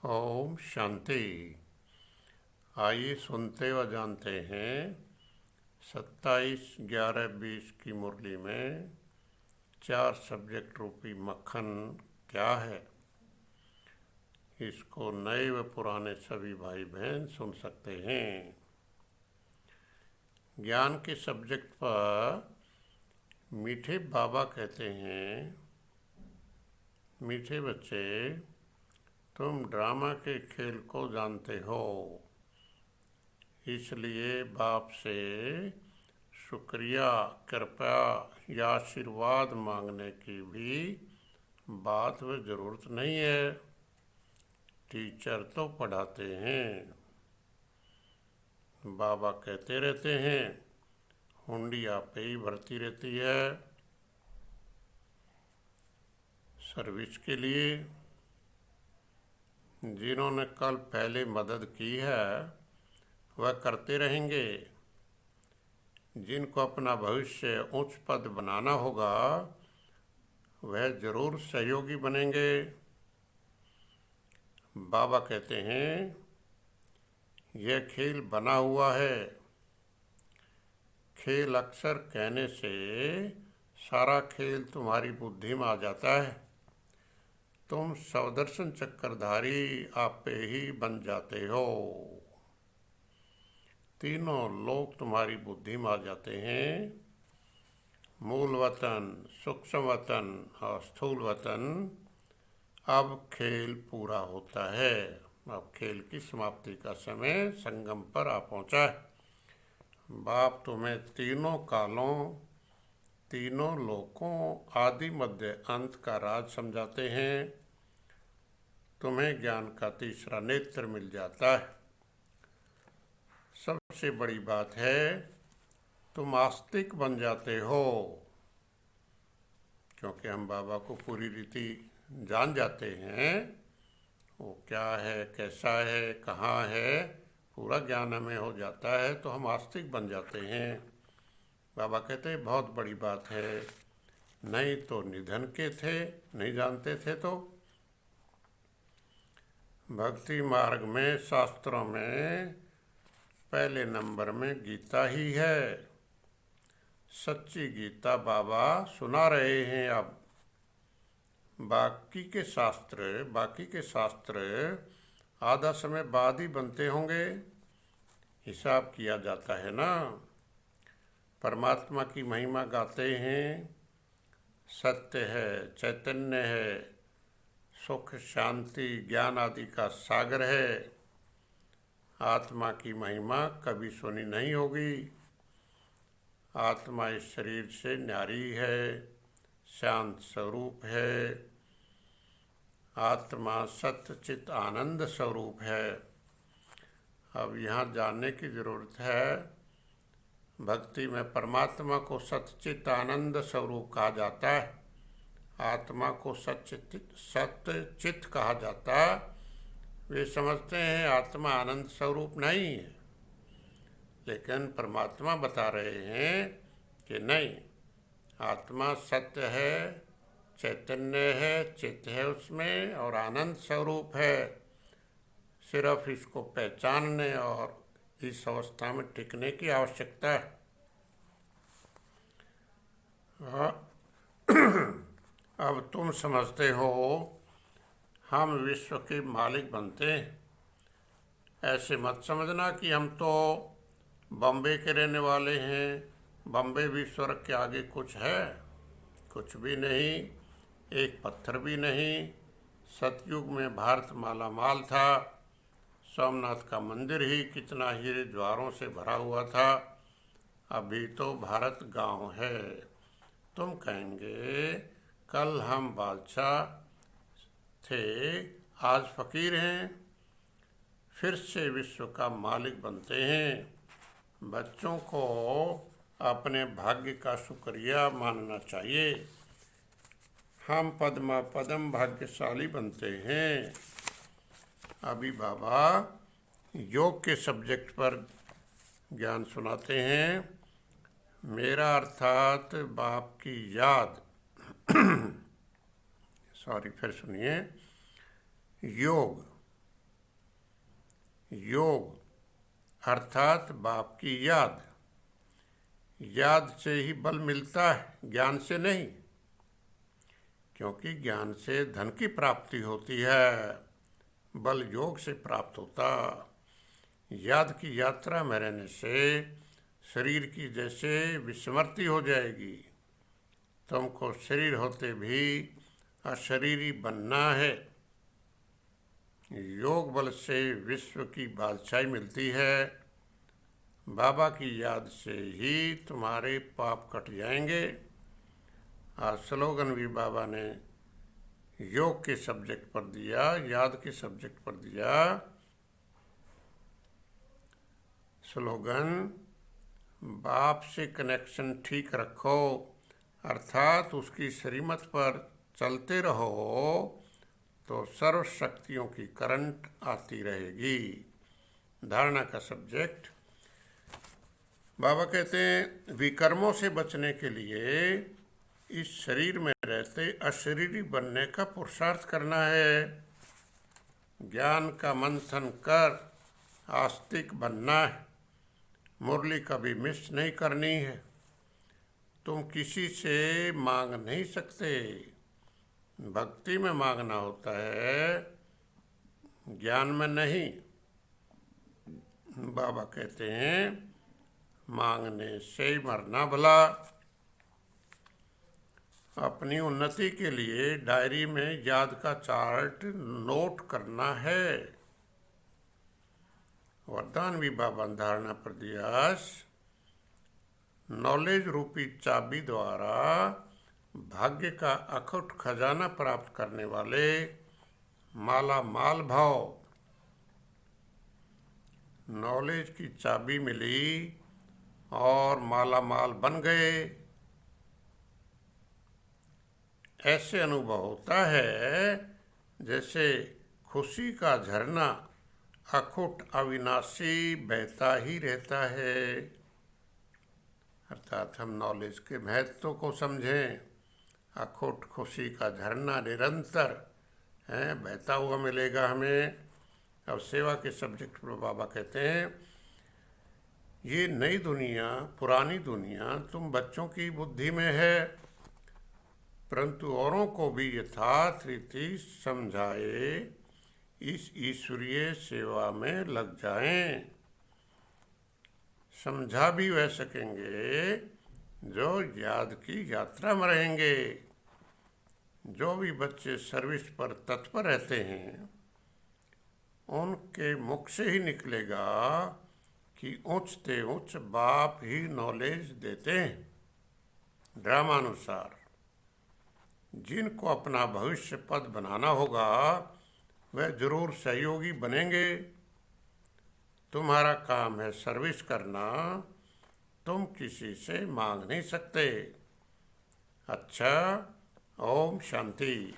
ओम शांति। आइए सुनते व जानते हैं 27/11/20 की मुरली में 4 सब्जेक्ट रूपी मक्खन क्या है। इसको नए व पुराने सभी भाई बहन सुन सकते हैं। ज्ञान के सब्जेक्ट पर मीठे बाबा कहते हैं, मीठे बच्चे, तुम ड्रामा के खेल को जानते हो, इसलिए बाप से शुक्रिया, कृपा या आशीर्वाद मांगने की भी बात व ज़रूरत नहीं है। टीचर तो पढ़ाते हैं। बाबा कहते रहते हैं, हुंडी आप पे ही भरती रहती है सर्विस के लिए। जिन्होंने कल पहले मदद की है वह करते रहेंगे। जिनको अपना भविष्य उच्च पद बनाना होगा वह जरूर सहयोगी बनेंगे। बाबा कहते हैं, यह खेल बना हुआ है। खेल अक्सर कहने से सारा खेल तुम्हारी बुद्धि में आ जाता है। तुम सवदर्शन चक्रधारी आप पे ही बन जाते हो। तीनों लोग तुम्हारी बुद्धि में आ जाते हैं। मूल वतन, सूक्ष्म वतन और स्थूल वतन। अब खेल पूरा होता है। अब खेल की समाप्ति का समय संगम पर आ पहुंचा है। बाप तुम्हें तीनों कालों, तीनों लोकों, आदि मध्य अंत का राज समझाते हैं। तुम्हें ज्ञान का तीसरा नेत्र मिल जाता है। सबसे बड़ी बात है, तुम आस्तिक बन जाते हो, क्योंकि हम बाबा को पूरी रीति जान जाते हैं। वो क्या है, कैसा है, कहाँ है, पूरा ज्ञान हमें हो जाता है तो हम आस्तिक बन जाते हैं। बाबा कहते हैं बहुत बड़ी बात है। नहीं तो निधन के थे, नहीं जानते थे तो। भक्ति मार्ग में शास्त्रों में पहले नंबर में गीता ही है। सच्ची गीता बाबा सुना रहे हैं। अब बाकी के शास्त्र आधा समय बाद ही बनते होंगे। हिसाब किया जाता है ना। परमात्मा की महिमा गाते हैं। सत्य है, चैतन्य है, सुख, शांति, ज्ञान आदि का सागर है। आत्मा की महिमा कभी सुनी नहीं होगी। आत्मा इस शरीर से न्यारी है, शांत स्वरूप है। आत्मा सत्य चित आनंद स्वरूप है। अब यहाँ जानने की ज़रूरत है, भक्ति में परमात्मा को सच्चित आनंद स्वरूप कहा जाता है। आत्मा को सत्य चित कहा जाता है। वे समझते हैं आत्मा आनंद स्वरूप नहीं है, लेकिन परमात्मा बता रहे हैं कि नहीं, आत्मा सत्य है, चैतन्य है, चित्त है उसमें और आनंद स्वरूप है। सिर्फ इसको पहचानने और इस अवस्था में टिकने की आवश्यकता है। अब तुम समझते हो हम विश्व के मालिक बनते हैं। ऐसे मत समझना कि हम तो बम्बे के रहने वाले हैं, बम्बे भी स्वर्ग के आगे कुछ है। कुछ भी नहीं, एक पत्थर भी नहीं। सतयुग में भारत माला माल था। सोमनाथ का मंदिर ही कितना हीरे ज्वारों से भरा हुआ था। अभी तो भारत गांव है। तुम कहेंगे कल हम बादशाह थे, आज फकीर हैं। फिर से विश्व का मालिक बनते हैं। बच्चों को अपने भाग्य का शुक्रिया मानना चाहिए। हम पद्मा पदम भाग्यशाली बनते हैं। अभी बाबा योग के सब्जेक्ट पर ज्ञान सुनाते हैं। मेरा अर्थात बाप की याद सॉरी, फिर सुनिए। योग योग अर्थात बाप की याद। याद से ही बल मिलता है, ज्ञान से नहीं, क्योंकि ज्ञान से धन की प्राप्ति होती है, बल योग से प्राप्त होता। याद की यात्रा में रहने से शरीर की जैसे विस्मृति हो जाएगी। तुमको शरीर होते भी अशरीरी बनना है। योग बल से विश्व की बादशाही मिलती है। बाबा की याद से ही तुम्हारे पाप कट जाएंगे। आज स्लोगन भी बाबा ने योग के सब्जेक्ट पर दिया, याद के सब्जेक्ट पर दिया। स्लोगन, बाप से कनेक्शन ठीक रखो, अर्थात उसकी श्रीमत पर चलते रहो तो सर्व शक्तियों की करंट आती रहेगी। धारणा का सब्जेक्ट, बाबा कहते हैं विकर्मों से बचने के लिए इस शरीर में रहते अशरीरी बनने का पुरुषार्थ करना है। ज्ञान का मंथन कर आस्तिक बनना है। मुरली कभी मिस नहीं करनी है। तुम किसी से मांग नहीं सकते। भक्ति में मांगना होता है, ज्ञान में नहीं। बाबा कहते हैं मांगने से ही मरना भला। अपनी उन्नति के लिए डायरी में याद का चार्ट नोट करना है। वरदान भी बाबा धारणा प्रयास, नॉलेज रूपी चाबी द्वारा भाग्य का अखुट खजाना प्राप्त करने वाले माला माल भाव। नॉलेज की चाबी मिली और माला माल बन गए। ऐसे अनुभव होता है जैसे खुशी का झरना अखुट अविनाशी बहता ही रहता है। अर्थात हम नॉलेज के महत्व को समझें। अखुट खुशी का झरना निरंतर है, बहता हुआ मिलेगा हमें। अब सेवा के सब्जेक्ट पर बाबा कहते हैं ये नई दुनिया, पुरानी दुनिया तुम बच्चों की बुद्धि में है, परंतु औरों को भी यथार्थ रीति समझाए इस ईश्वरीय सेवा में लग जाएं। समझा भी वह सकेंगे जो याद की यात्रा में रहेंगे। जो भी बच्चे सर्विस पर तत्पर रहते हैं उनके मुख से ही निकलेगा कि उच्चते उच्च बाप ही नॉलेज देते हैं। ड्रामानुसार जिनको अपना भविष्य पद बनाना होगा वह जरूर सहयोगी बनेंगे। तुम्हारा काम है सर्विस करना, तुम किसी से मांग नहीं सकते। अच्छा, ओम शांति।